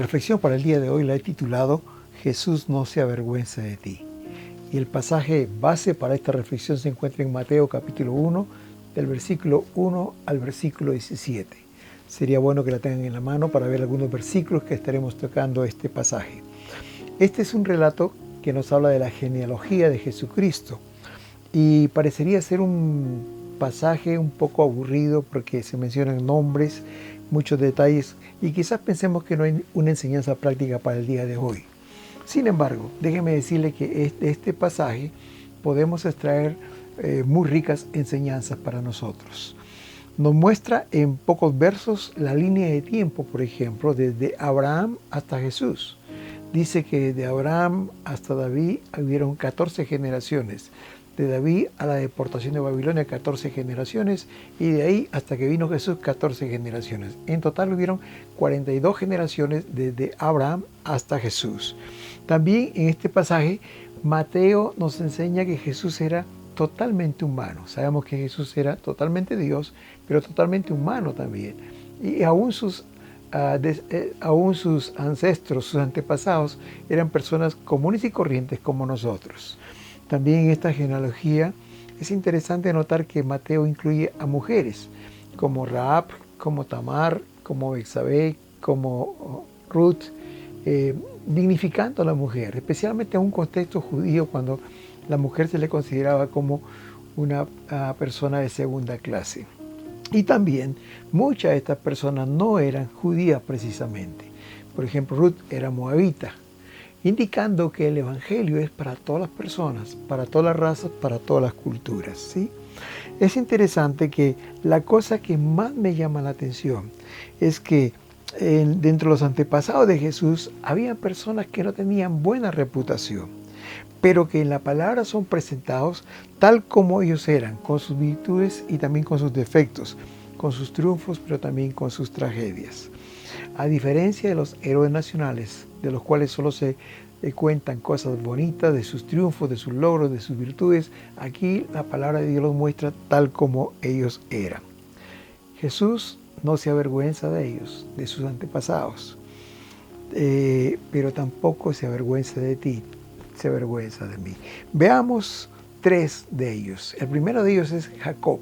reflexión para el día de hoy la he titulado Jesús no se avergüenza de ti. Y el pasaje base para esta reflexión se encuentra en Mateo capítulo 1, del versículo 1 al versículo 17. Sería bueno que la tengan en la mano para ver algunos versículos que estaremos tocando este pasaje. Este es un relato que nos habla de la genealogía de Jesucristo y parecería ser un pasaje un poco aburrido porque se mencionan nombres, muchos detalles y quizás pensemos que no hay una enseñanza práctica para el día de hoy. Sin embargo, déjeme decirle que de este pasaje podemos extraer muy ricas enseñanzas para nosotros. Nos muestra en pocos versos la línea de tiempo, por ejemplo, desde Abraham hasta Jesús. Dice que de Abraham hasta David hubieron 14 generaciones. De David a la deportación de Babilonia, 14 generaciones, y de ahí hasta que vino Jesús, 14 generaciones. En total hubieron 42 generaciones desde Abraham hasta Jesús. También en este pasaje, Mateo nos enseña que Jesús era totalmente humano. Sabemos que Jesús era totalmente Dios, pero totalmente humano también. Y aún sus ancestros, sus antepasados, eran personas comunes y corrientes como nosotros. También en esta genealogía es interesante notar que Mateo incluye a mujeres como Rahab, como Tamar, como Betsabé, como Ruth, dignificando a la mujer, especialmente en un contexto judío cuando la mujer se le consideraba como una persona de segunda clase. Y también muchas de estas personas no eran judías precisamente. Por ejemplo, Ruth era moabita, indicando que el Evangelio es para todas las personas, para todas las razas, para todas las culturas, ¿sí? Es interesante que la cosa que más me llama la atención es que dentro de los antepasados de Jesús había personas que no tenían buena reputación, pero que en la palabra son presentados tal como ellos eran, con sus virtudes y también con sus defectos, con sus triunfos, pero también con sus tragedias. A diferencia de los héroes nacionales, de los cuales solo se cuentan cosas bonitas de sus triunfos, de sus logros, de sus virtudes, aquí la palabra de Dios los muestra tal como ellos eran. Jesús no se avergüenza de ellos, de sus antepasados, pero tampoco se avergüenza de ti, se avergüenza de mí. Veamos tres de ellos. El primero de ellos es Jacob.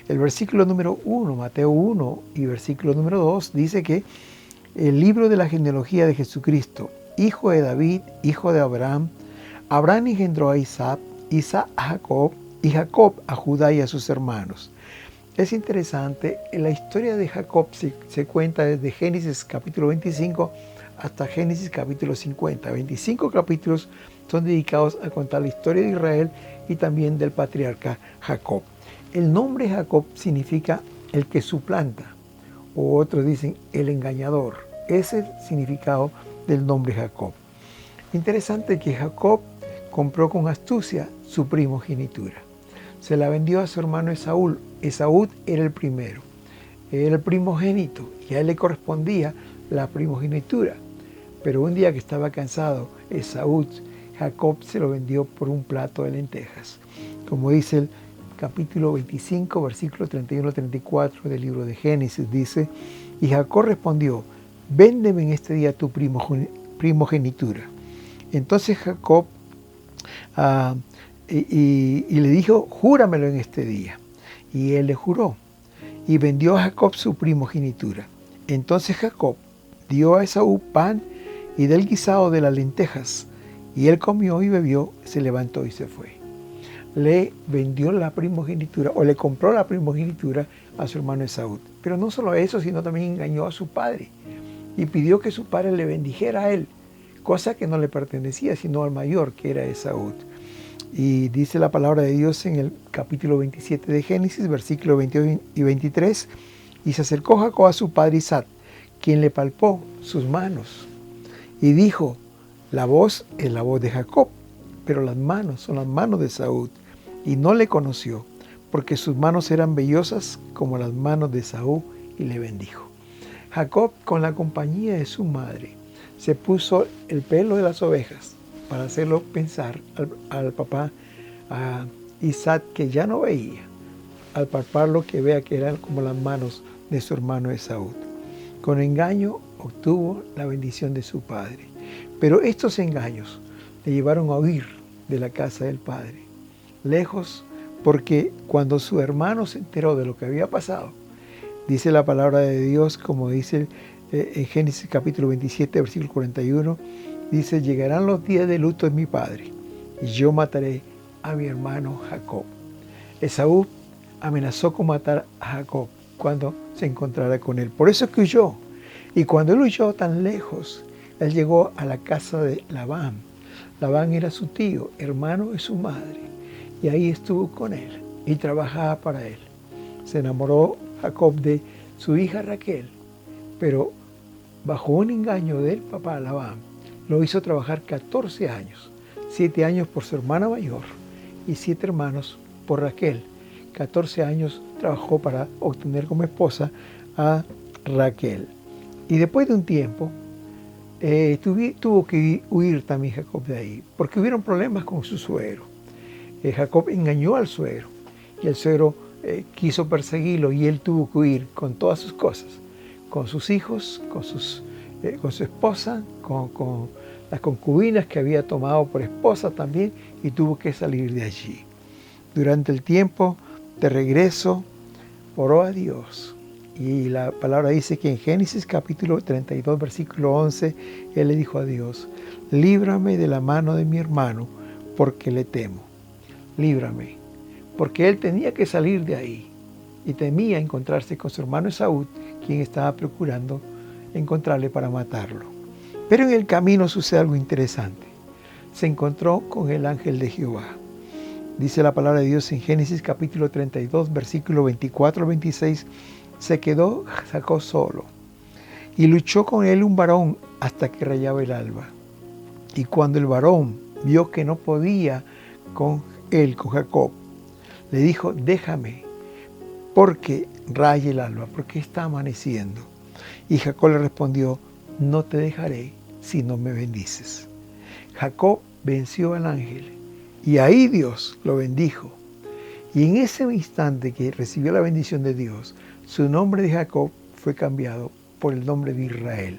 El versículo número 1, Mateo 1 y versículo número 2 dice que el libro de la genealogía de Jesucristo, hijo de David, hijo de Abraham. Abraham engendró a Isaac, Isaac a Jacob y Jacob a Judá y a sus hermanos. Es interesante, la historia de Jacob se cuenta desde Génesis capítulo 25 hasta Génesis capítulo 50. 25 capítulos son dedicados a contar la historia de Israel y también del patriarca Jacob. El nombre Jacob significa el que suplanta, o otros dicen el engañador. Ese es el significado del nombre Jacob. Interesante que Jacob compró con astucia su primogenitura. Se la vendió a su hermano Esaú. Esaú era el primero, era el primogénito y a él le correspondía la primogenitura. Pero un día que estaba cansado, Esaú, Jacob se lo vendió por un plato de lentejas. Como dice el capítulo 25, versículo 31-34 del libro de Génesis, dice, y Jacob respondió, véndeme en este día tu primogenitura. Entonces Jacob y le dijo, júramelo en este día. Y él le juró y vendió a Jacob su primogenitura. Entonces Jacob dio a Esaú pan y del guisado de las lentejas, y él comió y bebió, se levantó y se fue. Le vendió la primogenitura o le compró la primogenitura a su hermano Esaú. Pero no solo eso, sino también engañó a su padre y pidió que su padre le bendijera a él, cosa que no le pertenecía sino al mayor, que era Esaú. Y dice la palabra de Dios en el capítulo 27 de Génesis, versículos 22 y 23, y se acercó Jacob a su padre Isaac, quien le palpó sus manos y dijo, la voz es la voz de Jacob, pero las manos son las manos de Esaú. Y no le conoció, porque sus manos eran vellosas como las manos de Esaú, y le bendijo. Jacob, con la compañía de su madre, se puso el pelo de las ovejas para hacerlo pensar al papá, a Isaac, que ya no veía, al palparlo que vea que eran como las manos de su hermano Esaú. Con engaño obtuvo la bendición de su padre. Pero estos engaños le llevaron a huir de la casa del padre, lejos, porque cuando su hermano se enteró de lo que había pasado, dice la palabra de Dios, como dice en Génesis capítulo 27, versículo 41, dice: llegarán los días de luto de mi padre, y yo mataré a mi hermano Jacob. Esaú amenazó con matar a Jacob cuando se encontrara con él. Por eso es que huyó. Y cuando él huyó tan lejos, él llegó a la casa de Labán. Labán era su tío, hermano de su madre. Y ahí estuvo con él y trabajaba para él. Se enamoró Jacob de su hija Raquel, pero bajo un engaño del papá Labán, lo hizo trabajar 14 años, 7 años por su hermana mayor y 7 hermanos por Raquel. 14 años trabajó para obtener como esposa a Raquel. Y después de un tiempo, tuvo que huir también Jacob de ahí, porque hubieron problemas con su suegro. Jacob engañó al suegro, y el suegro quiso perseguirlo, y él tuvo que huir con todas sus cosas, con sus hijos, con su esposa, con las concubinas que había tomado por esposa también, y tuvo que salir de allí. Durante el tiempo de regreso, oró a Dios. Y la palabra dice que en Génesis capítulo 32, versículo 11, él le dijo a Dios: líbrame de la mano de mi hermano, porque le temo. Líbrame. Porque él tenía que salir de ahí y temía encontrarse con su hermano Esaú, quien estaba procurando encontrarle para matarlo. Pero en el camino sucede algo interesante. Se encontró con el ángel de Jehová. Dice la palabra de Dios en Génesis capítulo 32, versículo 24 al 26, se quedó Jacob solo y luchó con él un varón hasta que rayaba el alba. Y cuando el varón vio que no podía con Jacob, le dijo: déjame, porque raya el alba, porque está amaneciendo. Y Jacob le respondió: no te dejaré si no me bendices. Jacob venció al ángel, y ahí Dios lo bendijo. Y en ese instante que recibió la bendición de Dios, su nombre de Jacob fue cambiado por el nombre de Israel.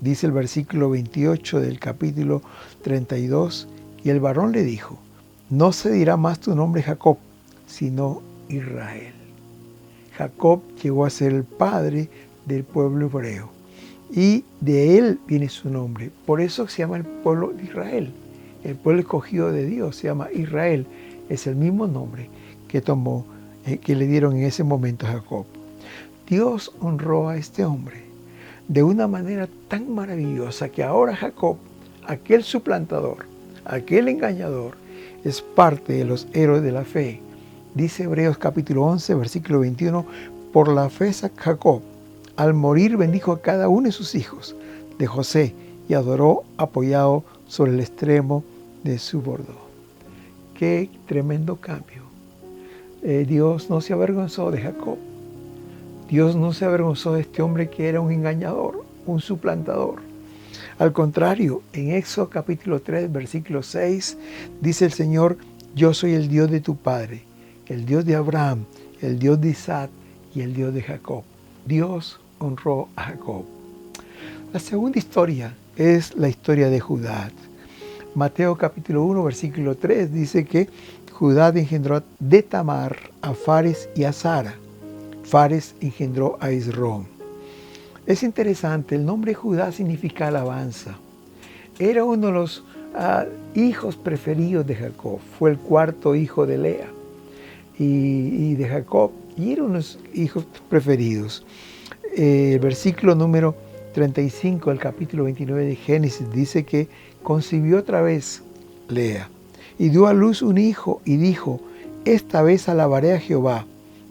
Dice el versículo 28 del capítulo 32, y el varón le dijo: no se dirá más tu nombre Jacob, sino Israel. Jacob llegó a ser el padre del pueblo hebreo, y de él viene su nombre. Por eso se llama el pueblo de Israel. El pueblo escogido de Dios se llama Israel. Es el mismo nombre que tomó, que le dieron en ese momento a Jacob. Dios honró a este hombre de una manera tan maravillosa que ahora Jacob, aquel suplantador, aquel engañador, es parte de los héroes de la fe. Dice Hebreos capítulo 11, versículo 21, por la fe Jacob, al morir, bendijo a cada uno de sus hijos de José y adoró apoyado sobre el extremo de su bordón. ¡Qué tremendo cambio! Dios no se avergonzó de Jacob. Dios no se avergonzó de este hombre que era un engañador, un suplantador. Al contrario, en Éxodo capítulo 3, versículo 6, dice el Señor: yo soy el Dios de tu padre, el Dios de Abraham, el Dios de Isaac y el Dios de Jacob. Dios honró a Jacob. La segunda historia es la historia de Judá. Mateo capítulo 1, versículo 3 dice que Judá engendró de Tamar a Fares y a Zara. Fares engendró a Esrom. Es interesante, el nombre Judá significa alabanza. Era uno de los hijos preferidos de Jacob. Fue el cuarto hijo de Lea y de Jacob, y eran unos hijos preferidos. El versículo número 35 del capítulo 29 de Génesis dice que concibió otra vez Lea y dio a luz un hijo y dijo: esta vez alabaré a Jehová.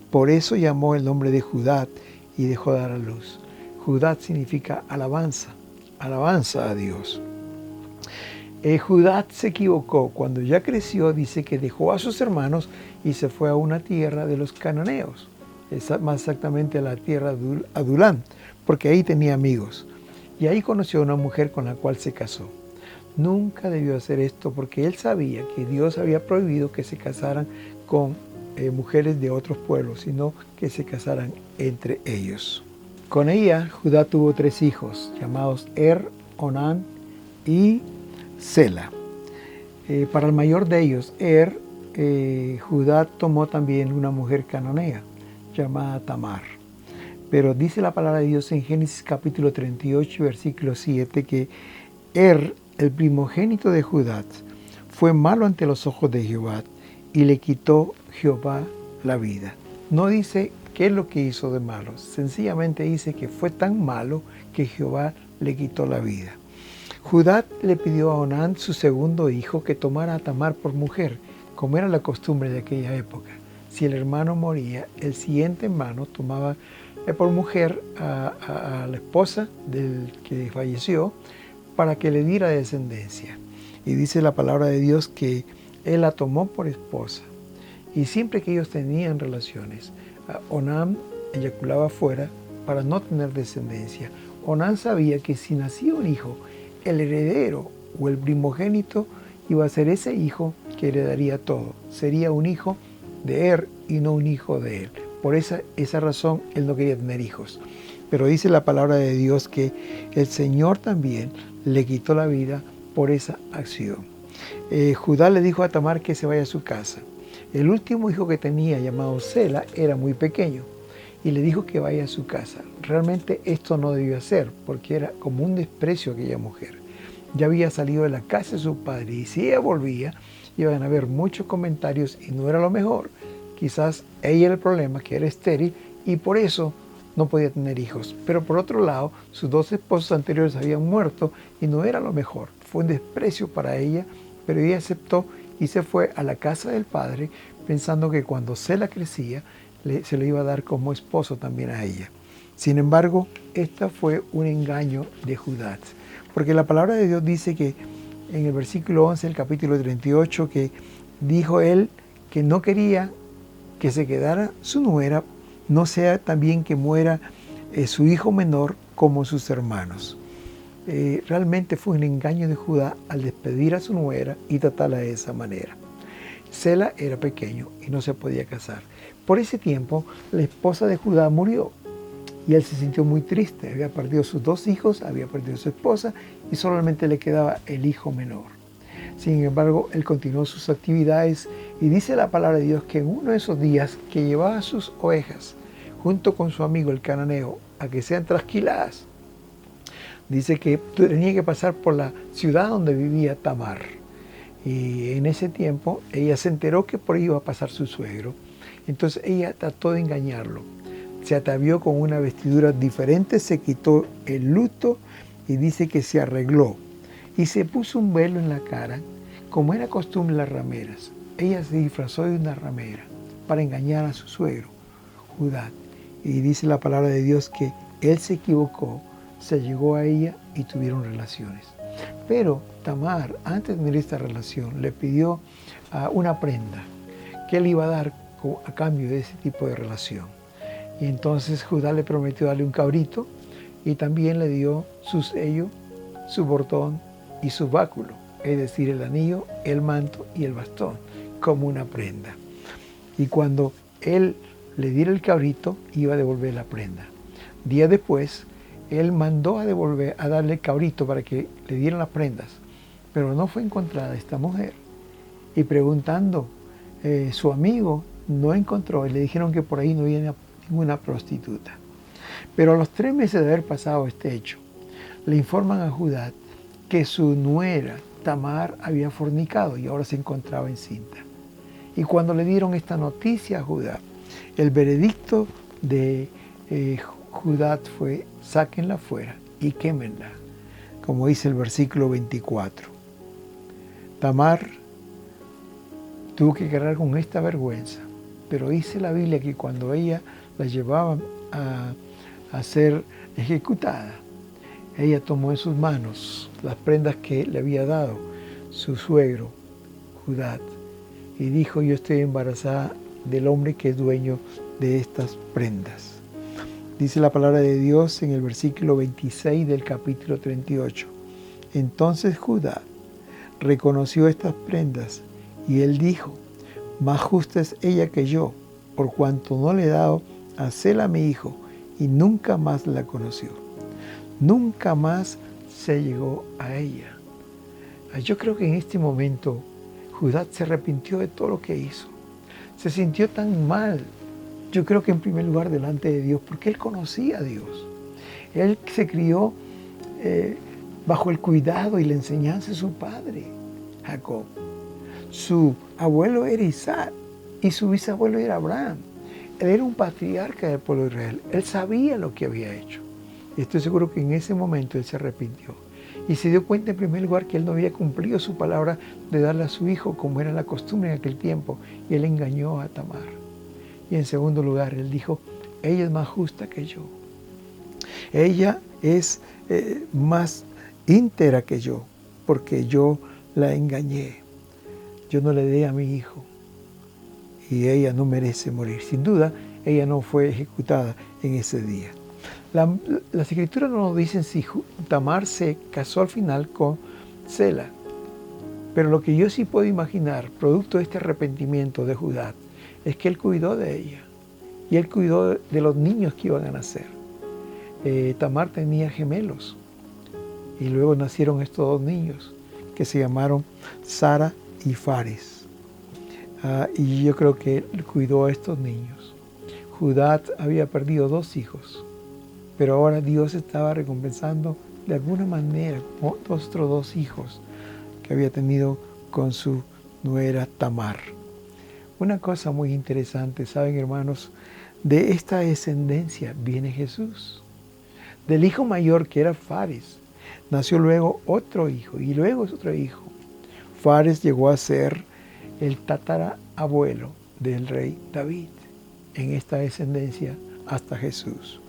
Por eso llamó el nombre de Judá y dejó dar a luz. Judá significa alabanza, alabanza a Dios. Judá se equivocó. Cuando ya creció, dice que dejó a sus hermanos y se fue a una tierra de los cananeos, más exactamente a la tierra de Adulán, porque ahí tenía amigos. Y ahí conoció a una mujer con la cual se casó. Nunca debió hacer esto porque él sabía que Dios había prohibido que se casaran con mujeres de otros pueblos, sino que se casaran entre ellos. Con ella Judá tuvo 3 hijos, llamados Onán y Sela. Para el mayor de ellos, Judá tomó también una mujer cananea, llamada Tamar. Pero dice la palabra de Dios en Génesis capítulo 38, versículo 7, que el primogénito de Judá, fue malo ante los ojos de Jehová, y le quitó Jehová la vida. No dice qué es lo que hizo de malo, sencillamente dice que fue tan malo que Jehová le quitó la vida. Judá le pidió a Onán, su segundo hijo, que tomara a Tamar por mujer, como era la costumbre de aquella época. Si el hermano moría, el siguiente hermano tomaba por mujer a la esposa del que falleció para que le diera descendencia. Y dice la palabra de Dios que él la tomó por esposa. Y siempre que ellos tenían relaciones, Onán eyaculaba fuera para no tener descendencia. Onán sabía que si nacía un hijo, el heredero o el primogénito iba a ser ese hijo que heredaría todo. Sería un hijo de y no un hijo de él. Por esa razón él no quería tener hijos. Pero dice la palabra de Dios que el Señor también le quitó la vida por esa acción. Judá le dijo a Tamar que se vaya a su casa. El último hijo que tenía, llamado Sela, era muy pequeño y le dijo que vaya a su casa. Realmente esto no debió hacer porque era como un desprecio a aquella mujer. Ya había salido de la casa de su padre y si ella volvía, iban a haber muchos comentarios y no era lo mejor. Quizás ella era el problema, que era estéril y por eso no podía tener hijos. Pero por otro lado, sus 2 esposos anteriores habían muerto y no era lo mejor. Fue un desprecio para ella, pero ella aceptó y se fue a la casa del padre pensando que cuando Sela crecía, se le iba a dar como esposo también a ella. Sin embargo, esta fue un engaño de Judá, porque la palabra de Dios dice que en el versículo 11 del capítulo 38, que dijo él que no quería que se quedara su nuera, no sea también que muera su hijo menor como sus hermanos. Realmente fue un engaño de Judá al despedir a su nuera y tratarla de esa manera. Sela era pequeño y no se podía casar. Por ese tiempo, la esposa de Judá murió y él se sintió muy triste. Había perdido sus 2 hijos, había perdido a su esposa y solamente le quedaba el hijo menor. Sin embargo, él continuó sus actividades y dice la palabra de Dios que en uno de esos días que llevaba sus ovejas junto con su amigo el cananeo a que sean trasquiladas, dice que tenía que pasar por la ciudad donde vivía Tamar. Y en ese tiempo ella se enteró que por ahí iba a pasar su suegro. Entonces ella trató de engañarlo. Se atavió con una vestidura diferente, se quitó el luto y dice que se arregló. Y se puso un velo en la cara, como era costumbre las rameras. Ella se disfrazó de una ramera para engañar a su suegro, Judá. Y dice la palabra de Dios que él se equivocó, se llegó a ella y tuvieron relaciones. Pero Tamar, antes de tener esta relación, le pidió una prenda que él iba a dar a cambio de ese tipo de relación. Y entonces Judá le prometió darle un cabrito y también le dio su sello, su bordón y su báculo, es decir, el anillo, el manto y el bastón, como una prenda. Y cuando él le diera el cabrito, iba a devolver la prenda. Días después, él mandó a darle el cabrito para que le dieran las prendas, pero no fue encontrada esta mujer. Y preguntando, su amigo no encontró y le dijeron que por ahí no había ninguna prostituta. Pero a los 3 meses de haber pasado este hecho, le informan a Judá que su nuera Tamar había fornicado y ahora se encontraba encinta. Y cuando le dieron esta noticia a Judá, el veredicto de Judá fue: sáquenla fuera y quémenla, como dice el versículo 24. Tamar tuvo que cargar con esta vergüenza, pero dice la Biblia que cuando ella la llevaban a ser ejecutada, ella tomó en sus manos las prendas que le había dado su suegro, Judá, y dijo: yo estoy embarazada del hombre que es dueño de estas prendas. Dice la palabra de Dios en el versículo 26 del capítulo 38. Entonces Judá reconoció estas prendas y él dijo: más justa es ella que yo, por cuanto no le he dado a Sela mi hijo y nunca más la conoció. Nunca más se llegó a ella. Yo creo que en este momento Judá se arrepintió de todo lo que hizo. Se sintió tan mal. Yo creo que en primer lugar delante de Dios, porque él conocía a Dios. Él se crió bajo el cuidado y la enseñanza de su padre, Jacob. Su abuelo era Isaac y su bisabuelo era Abraham. Él era un patriarca del pueblo de Israel. Él sabía lo que había hecho. Y estoy seguro que en ese momento él se arrepintió. Y se dio cuenta en primer lugar que él no había cumplido su palabra de darle a su hijo como era la costumbre en aquel tiempo. Y él engañó a Tamar. Y en segundo lugar, él dijo, ella es más justa que yo. Ella es más íntegra que yo, porque yo la engañé. Yo no le di a mi hijo. Y ella no merece morir. Sin duda, ella no fue ejecutada en ese día. Las escrituras no nos dicen si Tamar se casó al final con Sela. Pero lo que yo sí puedo imaginar, producto de este arrepentimiento de Judá, es que él cuidó de ella. Y él cuidó de los niños que iban a nacer. Tamar tenía gemelos. Y luego nacieron estos dos niños, que se llamaron Sara y Fares. Y yo creo que él cuidó a estos niños. Judá había perdido 2 hijos. Pero ahora Dios estaba recompensando de alguna manera otros 2 hijos que había tenido con su nuera Tamar. Una cosa muy interesante, ¿saben, hermanos? De esta descendencia viene Jesús. Del hijo mayor, que era Fares, nació luego otro hijo y luego otro hijo. Fares llegó a ser el tatarabuelo del rey David en esta descendencia hasta Jesús.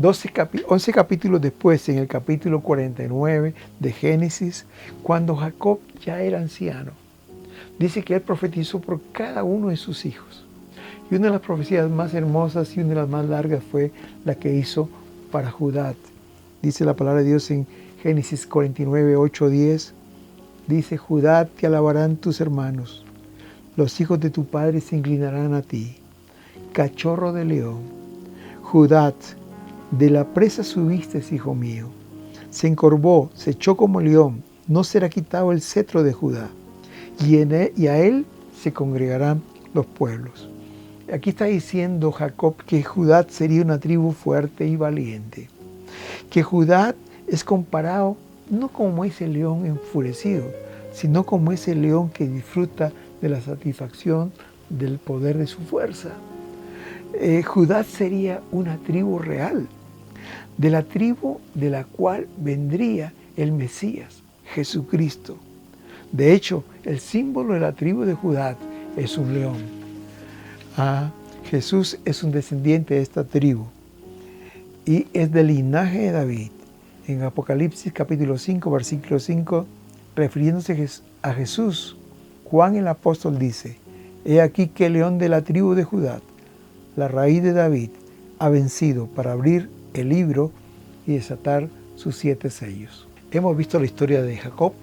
11 capítulos después, en el capítulo 49 de Génesis, cuando Jacob ya era anciano, dice que él profetizó por cada uno de sus hijos. Y una de las profecías más hermosas y una de las más largas fue la que hizo para Judá. Dice la palabra de Dios en Génesis 49, 8, 10. Dice, Judá, te alabarán tus hermanos. Los hijos de tu padre se inclinarán a ti. Cachorro de león. Judá, de la presa subiste, hijo mío. Se encorvó, se echó como león. No será quitado el cetro de Judá. Y a él se congregarán los pueblos. Aquí está diciendo Jacob que Judá sería una tribu fuerte y valiente. Que Judá es comparado no como ese león enfurecido, sino como ese león que disfruta de la satisfacción del poder de su fuerza. Judá sería una tribu real, de la tribu de la cual vendría el Mesías, Jesucristo. De hecho, el símbolo de la tribu de Judá es un león. Jesús es un descendiente de esta tribu y es del linaje de David. En Apocalipsis capítulo 5, versículo 5, refiriéndose a Jesús, Juan el apóstol dice, he aquí que el león de la tribu de Judá, la raíz de David, ha vencido para abrir el libro y desatar sus 7 sellos. Hemos visto la historia de Jacob,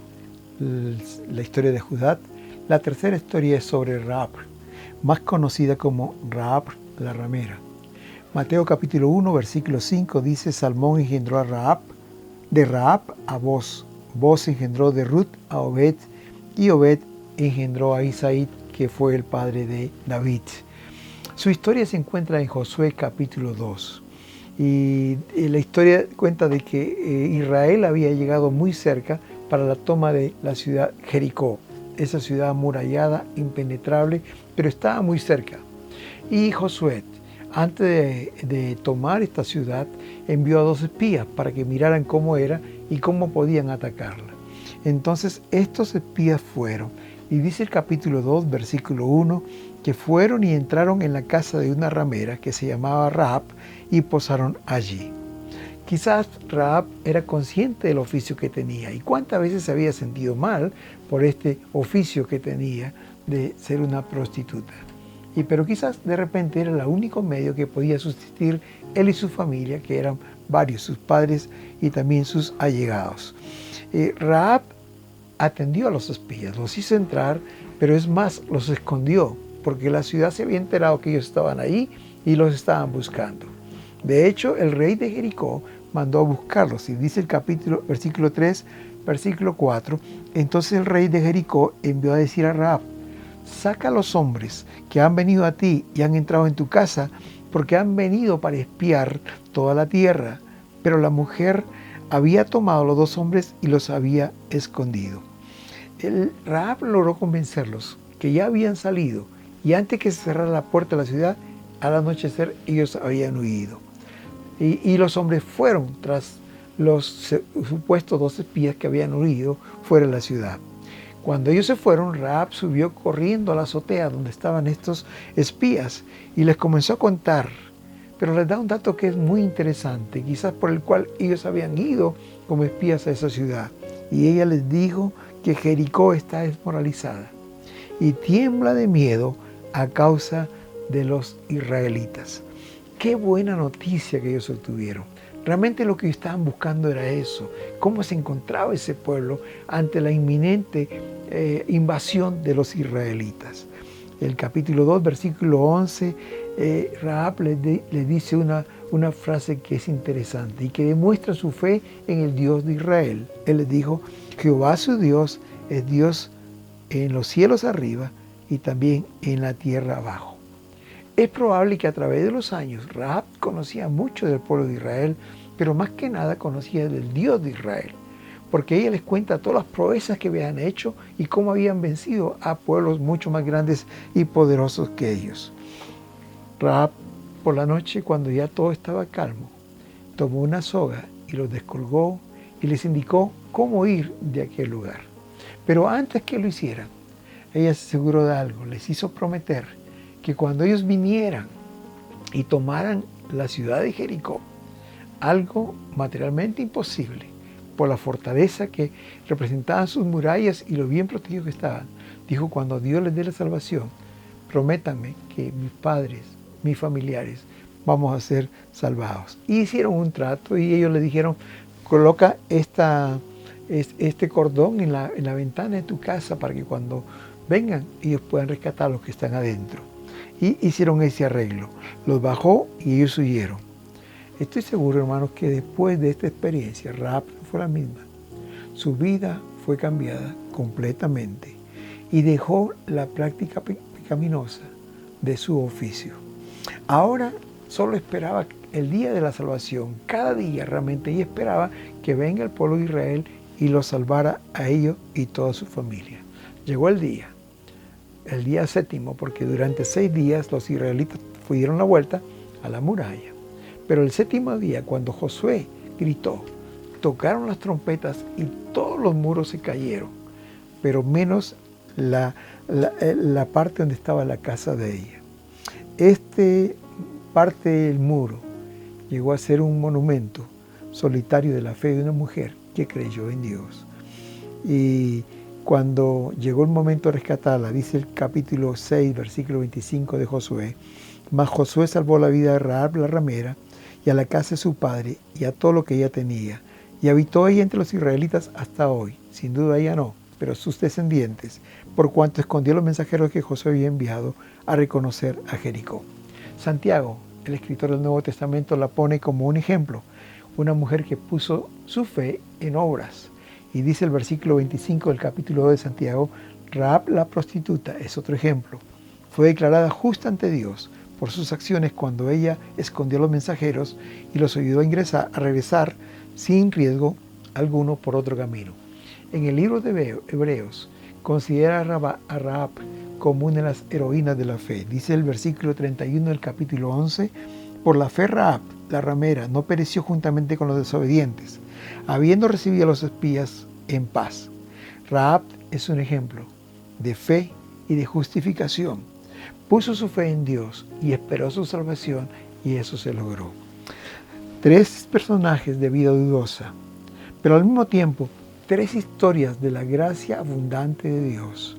la historia de Judá. La tercera historia es sobre Rahab, más conocida como Rahab la ramera. Mateo capítulo 1, versículo 5 dice, Salmón engendró a Rahab, de Rahab a Boz. Boz engendró de Ruth a Obed, y Obed engendró a Isaí, que fue el padre de David. Su historia se encuentra en Josué capítulo 2. Y la historia cuenta de que Israel había llegado muy cerca para la toma de la ciudad Jericó. Esa ciudad amurallada, impenetrable, pero estaba muy cerca. Y Josué, antes de tomar esta ciudad, envió a 2 espías para que miraran cómo era y cómo podían atacarla. Entonces estos espías fueron, y dice el capítulo 2, versículo 1, que fueron y entraron en la casa de una ramera que se llamaba Rahab y posaron allí. Quizás Rahab era consciente del oficio que tenía y cuántas veces se había sentido mal por este oficio que tenía de ser una prostituta. Pero quizás de repente era el único medio que podía subsistir él y su familia, que eran varios, sus padres y también sus allegados. Rahab atendió a los espías, los hizo entrar, pero es más, los escondió, porque la ciudad se había enterado que ellos estaban ahí y los estaban buscando. De hecho, el rey de Jericó mandó a buscarlos. Y dice versículo 3, versículo 4, entonces el rey de Jericó envió a decir a Rahab, saca a los hombres que han venido a ti y han entrado en tu casa, porque han venido para espiar toda la tierra. Pero la mujer había tomado a los 2 hombres y los había escondido. Rahab logró convencerlos que ya habían salido, y antes que se cerrara la puerta de la ciudad, al anochecer ellos habían huido. Y los hombres fueron tras los supuestos 2 espías que habían huido fuera de la ciudad. Cuando ellos se fueron, Rahab subió corriendo a la azotea donde estaban estos espías y les comenzó a contar. Pero les da un dato que es muy interesante, quizás por el cual ellos habían ido como espías a esa ciudad. Y ella les dijo que Jericó está desmoralizada y tiembla de miedo a causa de los israelitas. Qué buena noticia que ellos obtuvieron. Realmente lo que estaban buscando era eso, cómo se encontraba ese pueblo ante la inminente invasión de los israelitas. El capítulo 2, versículo 11, Rahab le dice una frase que es interesante y que demuestra su fe en el Dios de Israel. Él les dijo, Jehová su Dios es Dios en los cielos arriba y también en la tierra abajo. Es probable que a través de los años Rahab conocía mucho del pueblo de Israel, pero más que nada conocía del Dios de Israel, porque ella les cuenta todas las proezas que habían hecho y cómo habían vencido a pueblos mucho más grandes y poderosos que ellos. Rahab, por la noche, cuando ya todo estaba calmo, tomó una soga y los descolgó y les indicó cómo ir de aquel lugar. Pero antes que lo hicieran, ella se aseguró de algo, les hizo prometer que cuando ellos vinieran y tomaran la ciudad de Jericó, algo materialmente imposible, por la fortaleza que representaban sus murallas y lo bien protegidos que estaban, dijo, cuando Dios les dé la salvación, prométanme que mis padres, mis familiares, vamos a ser salvados. Y hicieron un trato y ellos le dijeron, coloca este cordón en la ventana de tu casa para que cuando vengan ellos puedan rescatar a los que están adentro. Y hicieron ese arreglo. Los bajó y ellos huyeron. Estoy seguro, hermanos, que después de esta experiencia, Rahab no fue la misma. Su vida fue cambiada completamente y dejó la práctica pecaminosa de su oficio. Ahora solo esperaba el día de la salvación. Cada día realmente ella esperaba que venga el pueblo de Israel y los salvara a ellos y toda su familia. Llegó el día 7º, porque durante 6 días los israelitas dieron la vuelta a la muralla. Pero el 7º día, cuando Josué gritó, tocaron las trompetas y todos los muros se cayeron, pero menos la parte donde estaba la casa de ella. Esta parte del muro llegó a ser un monumento solitario de la fe de una mujer que creyó en Dios. Y cuando llegó el momento de rescatarla, dice el capítulo 6, versículo 25 de Josué, mas Josué salvó la vida de Rahab la ramera y a la casa de su padre y a todo lo que ella tenía. Y habitó ella entre los israelitas hasta hoy. Sin duda ella no, pero sus descendientes, por cuanto escondió los mensajeros que Josué había enviado a reconocer a Jericó. Santiago, el escritor del Nuevo Testamento, la pone como un ejemplo. Una mujer que puso su fe en obras. Y dice el versículo 25 del capítulo 2 de Santiago, Rahab la prostituta es otro ejemplo. Fue declarada justa ante Dios por sus acciones cuando ella escondió a los mensajeros y los ayudó a regresar sin riesgo alguno por otro camino. En el libro de Hebreos considera a Rahab como una de las heroínas de la fe. Dice el versículo 31 del capítulo 11, por la fe Rahab, la ramera, no pereció juntamente con los desobedientes, habiendo recibido a los espías en paz. Rahab es un ejemplo de fe y de justificación. Puso su fe en Dios y esperó su salvación y eso se logró. 3 personajes de vida dudosa, pero al mismo tiempo 3 historias de la gracia abundante de Dios.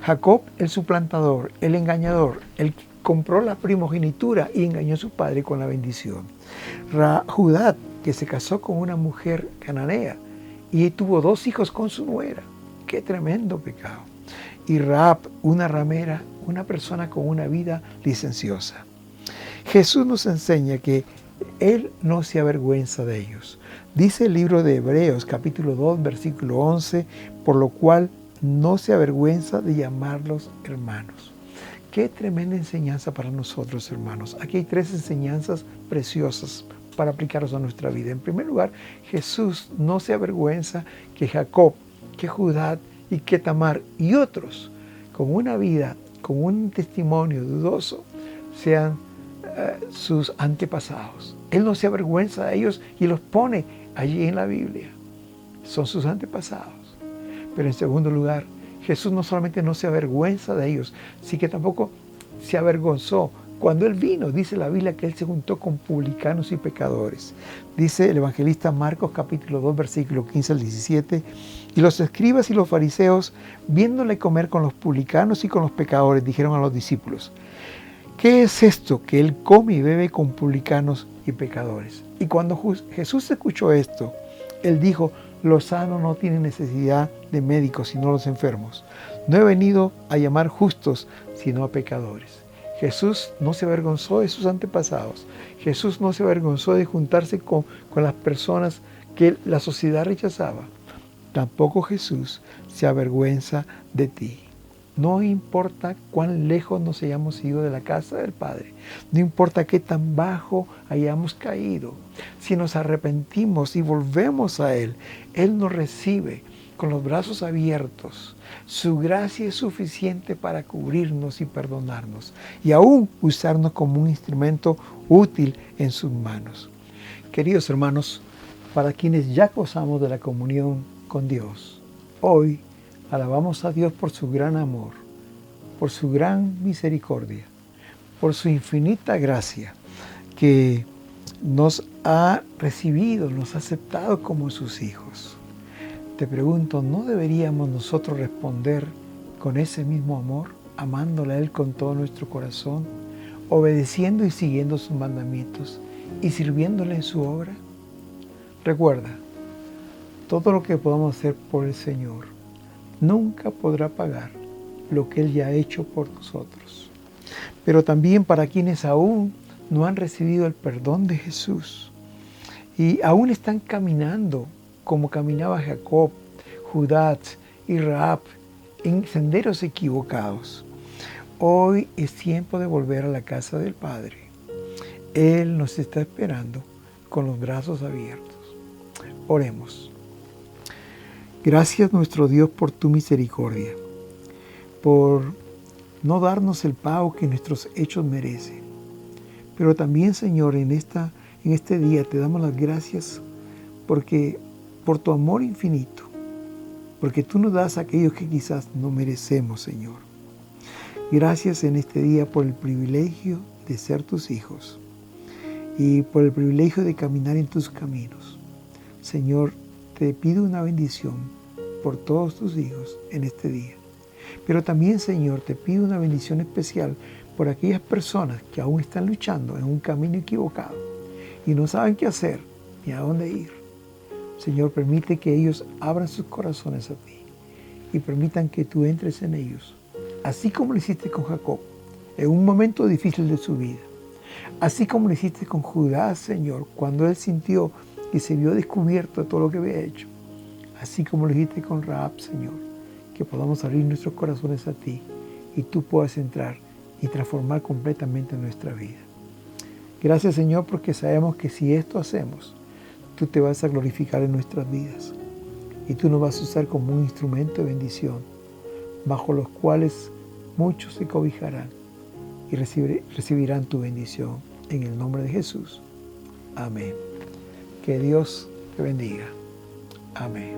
Jacob, el suplantador, el engañador, el que compró la primogenitura y engañó a su padre con la bendición. Judá, que se casó con una mujer cananea y tuvo 2 hijos con su nuera. ¡Qué tremendo pecado! Y Rahab, una ramera, una persona con una vida licenciosa. Jesús nos enseña que Él no se avergüenza de ellos. Dice el libro de Hebreos, capítulo 2, versículo 11, por lo cual no se avergüenza de llamarlos hermanos. Qué tremenda enseñanza para nosotros, hermanos. Aquí hay 3 enseñanzas preciosas para aplicarlos a nuestra vida. En primer lugar, Jesús no se avergüenza que Jacob, que Judá y que Tamar y otros con una vida, con un testimonio dudoso, sean sus antepasados. Él no se avergüenza de ellos y los pone allí en la Biblia. Son sus antepasados. Pero en segundo lugar, Jesús no solamente no se avergüenza de ellos, sino que tampoco se avergonzó. Cuando Él vino, dice la Biblia que Él se juntó con publicanos y pecadores. Dice el evangelista Marcos capítulo 2, versículo 15 al 17, y los escribas y los fariseos, viéndole comer con los publicanos y con los pecadores, dijeron a los discípulos, ¿qué es esto que Él come y bebe con publicanos y pecadores? Y cuando Jesús escuchó esto, Él dijo, los sanos no tienen necesidad de médicos, sino los enfermos. No he venido a llamar justos, sino a pecadores. Jesús no se avergonzó de sus antepasados. Jesús no se avergonzó de juntarse con las personas que la sociedad rechazaba. Tampoco Jesús se avergüenza de ti. No importa cuán lejos nos hayamos ido de la casa del Padre, no importa qué tan bajo hayamos caído, si nos arrepentimos y volvemos a Él, Él nos recibe con los brazos abiertos. Su gracia es suficiente para cubrirnos y perdonarnos y aún usarnos como un instrumento útil en sus manos. Queridos hermanos, para quienes ya gozamos de la comunión con Dios, hoy alabamos a Dios por su gran amor, por su gran misericordia, por su infinita gracia que nos ha recibido, nos ha aceptado como sus hijos. Te pregunto, ¿no deberíamos nosotros responder con ese mismo amor, amándole a Él con todo nuestro corazón, obedeciendo y siguiendo sus mandamientos y sirviéndole en su obra? Recuerda, todo lo que podamos hacer por el Señor nunca podrá pagar lo que Él ya ha hecho por nosotros. Pero también para quienes aún no han recibido el perdón de Jesús y aún están caminando como caminaba Jacob, Judá y Rahab en senderos equivocados. Hoy es tiempo de volver a la casa del Padre. Él nos está esperando con los brazos abiertos. Oremos. Gracias nuestro Dios por tu misericordia, por no darnos el pago que nuestros hechos merecen. Pero también, Señor, en este día te damos las gracias por tu amor infinito, porque tú nos das a aquellos que quizás no merecemos, Señor. Gracias en este día por el privilegio de ser tus hijos y por el privilegio de caminar en tus caminos. Señor, te pido una bendición por todos tus hijos en este día. Pero también, Señor, te pido una bendición especial por aquellas personas que aún están luchando en un camino equivocado y no saben qué hacer ni a dónde ir. Señor, permite que ellos abran sus corazones a ti y permitan que tú entres en ellos, así como lo hiciste con Jacob en un momento difícil de su vida, así como lo hiciste con Judá, Señor, cuando él sintió que se vio descubierto de todo lo que había hecho, así como lo hiciste con Rahab, Señor, que podamos abrir nuestros corazones a ti y tú puedas entrar y transformar completamente nuestra vida. Gracias, Señor, porque sabemos que si esto hacemos, tú te vas a glorificar en nuestras vidas y tú nos vas a usar como un instrumento de bendición, bajo los cuales muchos se cobijarán y recibirán tu bendición en el nombre de Jesús. Amén. Que Dios te bendiga. Amén.